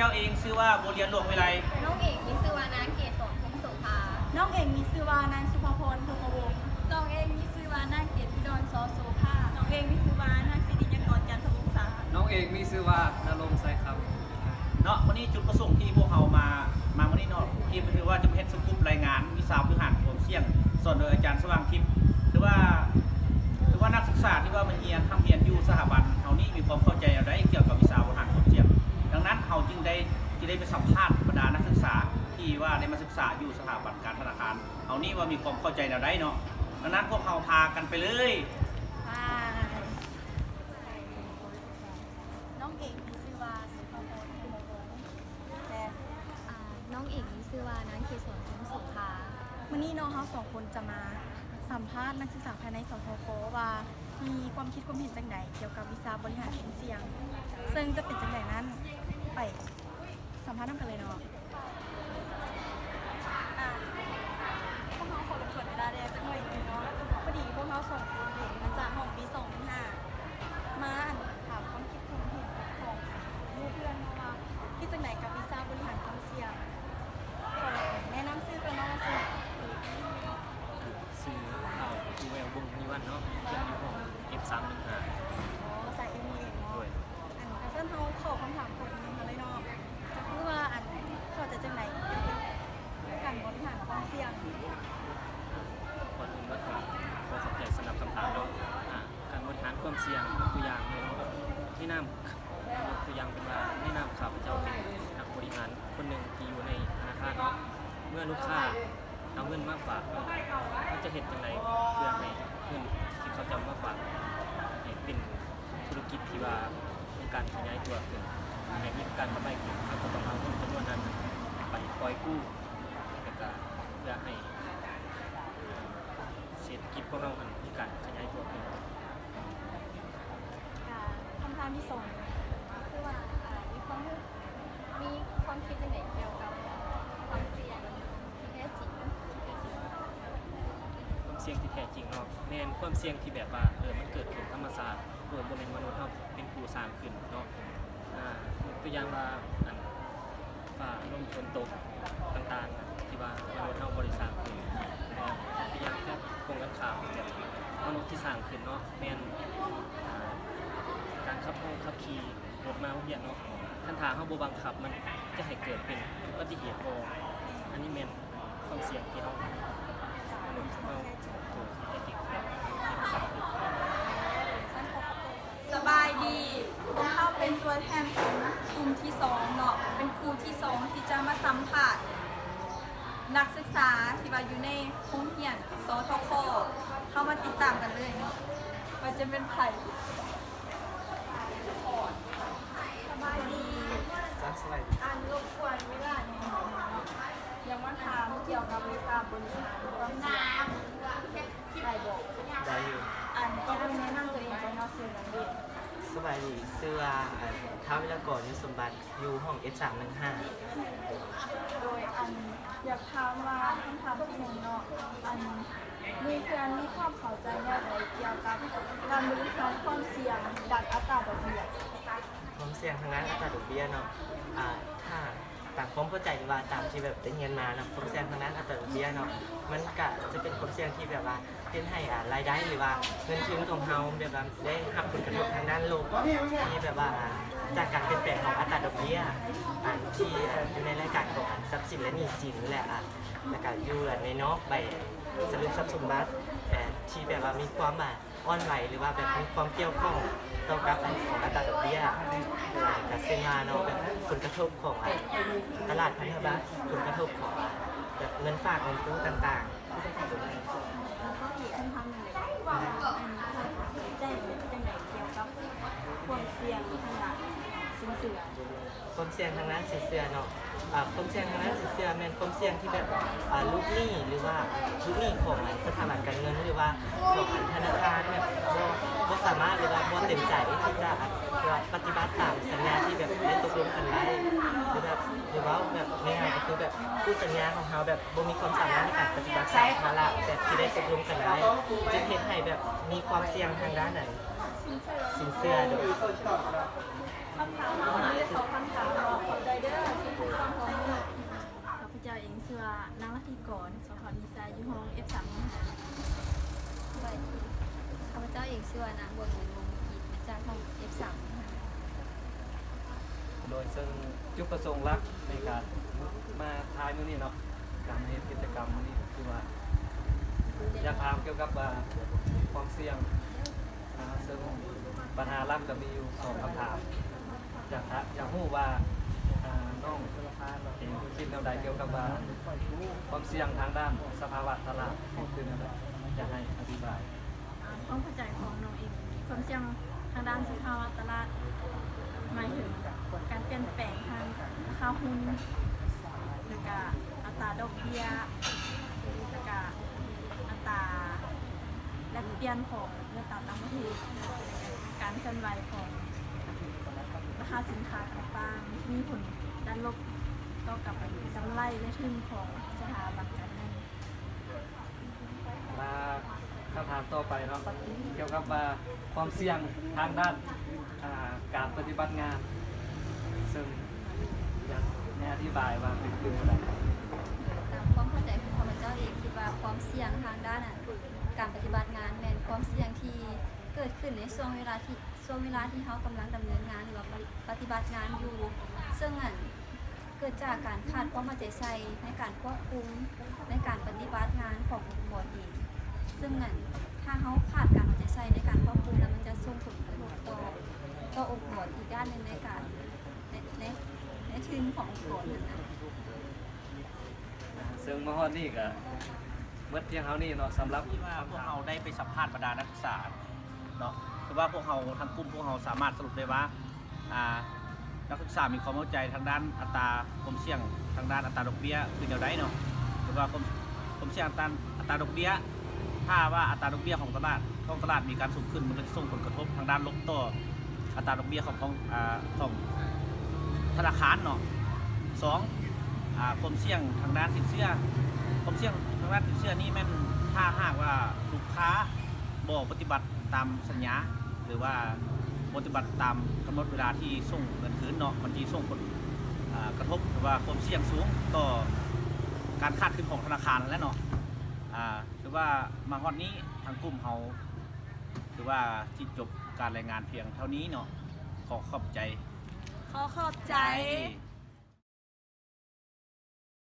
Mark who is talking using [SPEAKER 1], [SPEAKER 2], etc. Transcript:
[SPEAKER 1] จ้าเองชื่อว่าโบเรียนหลวงวิไล
[SPEAKER 2] น้องเอกมีชื่อว่านางเกศรพงศ์โสภา
[SPEAKER 3] น้องเอกมีชื่อว่านางสุภพรพงษ์วงศ์น้องเอกมีชื่อว่านางเกศดอนซอโสภาน้องเอกมีชื่อว่านางสิริยกรจันทวงศา
[SPEAKER 4] น้องเอกมีชื่อว่านรงค์ไซครับ
[SPEAKER 1] เนาะวันนี้จุดประสงค์ที่พวกเรามาวันนี้เนาะที่คือว่าจะเฮ็ดสกู๊ปรายงานวิชาพื้นฐานของเสียงสอนโดยอาจารย์สว่างทิพย์หรือว่านักศึกษาที่ว่ามันเรียนทำเรียนอยู่สถาบันเฮานี่มีความเข้าใจอะไรเกี่ยวกับวิชาพื้นฐานของเสียงดังนั้นเฮาจึงได้ไปสัมภาษณ์บรรดานักศึกษาที่ว่าได้มาศึกษาอยู่สถาบันการธนาคารเฮานี่ว่ามีความเข้าใจอะไรเนาะดังนั้นพวกเราพากันไปเลย
[SPEAKER 3] น้องเอกมีชื่อว่าสุภพรพงษ์วงศ์และ
[SPEAKER 2] น้องเอกมีชื่อว่านางเกศรพงศ์โสภา
[SPEAKER 3] วันนี้น้องเขาสองคนจะมาสัมภาษณ์นักศึกษาภายในสพคว่ามีความคิดความเห็นจังใดเกี่ยวกับวิชาบริหารเสียงซึ่งจะเป็นจังใดนั้นไปสัมภาษณ์กันเลยเนาะพวกเขาขอรบกวนเวลาแดงจังหน่อยนึงเนาะพอดีพวกเขาสองคนเด็กมาจากห้องปี2 มาถามความคิดความเห็นของลูกเพื่อนว่าคิดจังใดกับวิชาบริหารเสียงขอแนะนำชื่อกันเนาะสิ
[SPEAKER 4] ชื่อคูแวววงนิวันเนาะเป็นอยู่ของ F315
[SPEAKER 3] ใส่เองเองเนาะอันกระเส้นเขาขอคำถามคนนึงมาเลยเนาะคือว่าอันเขาจะจังไหนการบริหารความเสี่ยง
[SPEAKER 4] ก่อนอื่นก็ขอขอบใจสำหรับคำถามเนาะการบริหารความเสี่ยงยกตัวอย่างเลยเนาะที่นำยกตัวอย่างเป็นว่าแนะนำข้าพเจ้าเป็นนักบริหารคนหนึ่งที่อยู่ในธนาคารเนาะเมื่อลูกค้าเอาเงินมาฝากเนาะเขาจะเห็นจังไรเพื่อให้เงินที่เขาจะมาฝากเป็นธุรกิจที่ว่ามีการขยายตัวขึ้นในมีการกำไรขึ้นเขาก็ต้องเอาเงินจำนวนนั้นไปปล่อยกู้แล้วก็เพื่อให้เศรษฐกิจของเรามีการขยายตัวขึ้น
[SPEAKER 3] คำถามที่สอง
[SPEAKER 2] คือว่ามีความคิดจังใดเกี่ยวกับความเสี่ยงที่แท้จริง
[SPEAKER 4] ความเสี่ยงที่แท้จริงเนาะแม่นความเสี่ยงที่แบบว่ามันเกิดขึ้นธรรมชาติโดยบ่แม่นมนุษย์เฮาเป็นผู้สร้างขึ้นเนาะตัวอย่างว่าฟ้าลมฝนตกต่างๆที่ว่ามนุษย์เฮาบ่ได้สร้างขึ้นนะครับตัวอย่างแค่ตรงกันข้ามแบบมนุษย์ที่สร้างขึ้นเนาะแม่นการขับขี่รถมาโรงเรียนเนาะคันทางเฮาบ่บังคับมันจะให้เกิดเป็นอุบัติเหตุบ่อันนี้แม่นความเสี่ยงที่เฮามนุษย์เฮา
[SPEAKER 3] สบายดีเข้าเป็นตัวแทนของกลุ่มที่2เนาะเป็นครูที่2ที่จะมาสัมภาษณ์นักศึกษาที่ว่าอยู่ในโรงเรียนสทค.เข้ามาติดตามกันเลยว่าจะเป็นใครสบายดีอ่านรบกวนเวลาเนี่ยยังมาถามเกี่ยวกับวิชาบริหารความเสี่ยงได้บอก
[SPEAKER 5] ได้อยู่
[SPEAKER 3] ก็เป็นแนะนำตัวเองไปเนาะสื่อนักเรียน
[SPEAKER 5] สบายดีชื่อว่าท้าววิรกรยุสมบัติอยู่ห้อง F315
[SPEAKER 3] โดยอยากถามว่าคำถามที่หนึ่งเนาะมีเพื่อนมีความเข้าใจแนวใดเกี่ยวกับการบริหารความเสี่ยงด้านอัตราดอกเบี้ย
[SPEAKER 5] ความเสี่ยงทางด้านอัตราดอกเบี้ยเนาะถ้าตามความเข้าใจว่าตามที่แบบได้เรียนมาเนาะความเสี่ยงทางด้านอัตราดอกเบี้ยเนาะมันก็จะเป็นความเสี่ยงที่แบบว่าเป็นให้รายได้หรือว่าเงินทุนของเราแบบว่าได้รับผลกระทบทางด้านโลกที่แบบว่าจากการเปลี่ยนแปลงของอัตราดอกเบี้ยที่อยู่ในรายการของทรัพย์สินและหนี้สินแหละแล้วก็อยู่ในนอกใบสรุปทรัพย์สมบัติที่แบบว่ามีความอ่อนไหวหรือว่าแบบมีความเกี่ยวข้องต่อกับของอัตราดอกเบี้ยกับเส้นมาเนาะแบบผลกระทบของตลาดพันธบัตรผลกระทบของแบบเงินฝากเงินกู้ต่างๆ
[SPEAKER 3] แล้วก็อีกคำถามหนึ่งเลยว่าได้เป็นไหนเกี่ยวกับความเสี่ยงทางด้านสินเชื่อ
[SPEAKER 5] ความเสี่ยงทางด้านสินเชื่อเนาะความเสี่ยงทางด้านสินเชื่อแม่นความเสี่ยงที่แบบลูกหนี้หรือว่าลูกหนี้ของสถาบันการเงินหรือว่าของธนาคารแบบบ่สามารถหรือว่าบ่เต็มใจที่จะปฏิบัติตามสัญญาที่แบบได้ตกลงกันไว้หรือว่าแบบง่ายๆก็คือแบบคู่สัญญาของเราแบบบ่มีความสามารถในการปฏิบัติตามภาระแบบที่ได้ตกลงกันไว้จึงเฮ็ดให้แบบมีความเสี่ยงทางด้านนั้นสินเชื่อโดย
[SPEAKER 3] คำถามที่สองคำถามเราเข้าใจ
[SPEAKER 2] เด้อที่ผู้ฟังของเรา
[SPEAKER 3] ข้าพเจ้าเองชื่อว่านางลัทธิกรสพนิสาอยู่ห้อง F3
[SPEAKER 2] สวัสดีข้าพเจ้าเองชื่อว่านางบัวเงินวงกิจมาจากห้อง F3 นะคะ
[SPEAKER 4] โดยซึ่งจุดประสงค์หลักในการมาทายมื้อนี้เนาะการเฮ็ดกิจกรรมมื้อนี้ก็คือว่าอยากถามเกี่ยวกับความเสี่ยงซึ่งปัญหาหลักจะมีอยู่2คำถามอยากรู้ว่าน้องเองคิดแนวใดเกี่ยวกับว่าความเสี่ยงทางด้านสภาวะตลาดคือแนวใดอยากให้อธิบาย
[SPEAKER 3] ความเข้าใจของน้องเองความเสี่ยงทางด้านสภาวะตลาดหมายถึงการเปลี่ยนแปลงทางราคาหุ้นแล้วก็อัตราดอกเบี้ยแล้วก็อัตราแลกเปลี่ยนของเงินตราต่างประเทศการเคลื่อนไหวของราคาสินค้าต่างๆมีผลด้านลบต่อกับกำไรและทุนของสถาบันการเงิน
[SPEAKER 4] มาคำถามต่อไปเนาะเกี่ยวกับความเสี่ยงทางด้านการปฏิบัติงาน ซึ่งอยากให้อธิบายว่าเป็นคืออะไร
[SPEAKER 2] ตามความเข้าใจของข้าพเจ้าเองคิดว่าความเสี่ยงทางด้านการปฏิบัติงานแม่นความเสี่ยงที่เกิดขึ้นในช่วงเวลาที่เขากำลังดำเนินงานหรือว่าปฏิบัติงานอยู่ซึ่งเกิดจากการขาดความเอาใจใส่ในการควบคุมในการปฏิบัติงานขององค์กรเองซึ่งถ้าเขาขาดการเอาใจใส่ในการควบคุมแล้วมันจะส่งผลกระทบต่อองค์กรอีกด้านหนึ่งในการในทุนขององค์กรนั้นนะ
[SPEAKER 4] ซึ่งมาฮอดนี่ก็เมื่อเพียงเท่านี้เนาะสำหรับ
[SPEAKER 1] ที่ว่าพวกเราได้ไปสัมภาษณ์บรรดานักศึกษาเนาะคือว่าพวกเราทางกลุ่มพวกเราสามารถสรุปได้ว่านักศึกษามีความเข้าใจทางด้านอัตราความเสี่ยงทางด้านอัตราดอกเบี้ยคือแนวใดเนาะคือว่าความเสี่ยงอัตราดอกเบี้ยถ้าว่าอัตราดอกเบี้ยของตลาดมีการสูงขึ้นมันจะส่งผลกระทบทางด้านลบต่ออัตราดอกเบี้ยของธนาคารเนาะสองความเสี่ยงทางด้านสินเชื่อความเสี่ยงทางด้านสินเชื่อนี่แม่นถ้าหากว่าลูกค้าบ่ปฏิบัติตามสัญญาหรือว่าปฏิบัติตามกำหนดเวลาที่ส่งเงินคืนเนาะมันจะส่งผลกระทบหรือว่าความเสี่ยงสูงต่อการคาดคืนของธนาคารและเนาะหรือว่ามาฮอดนี้ทางกลุ่มเราถือว่าที่จบการรายงานเพียงเท่านี้เนาะขอขอบใจ
[SPEAKER 3] ขอขอบใจ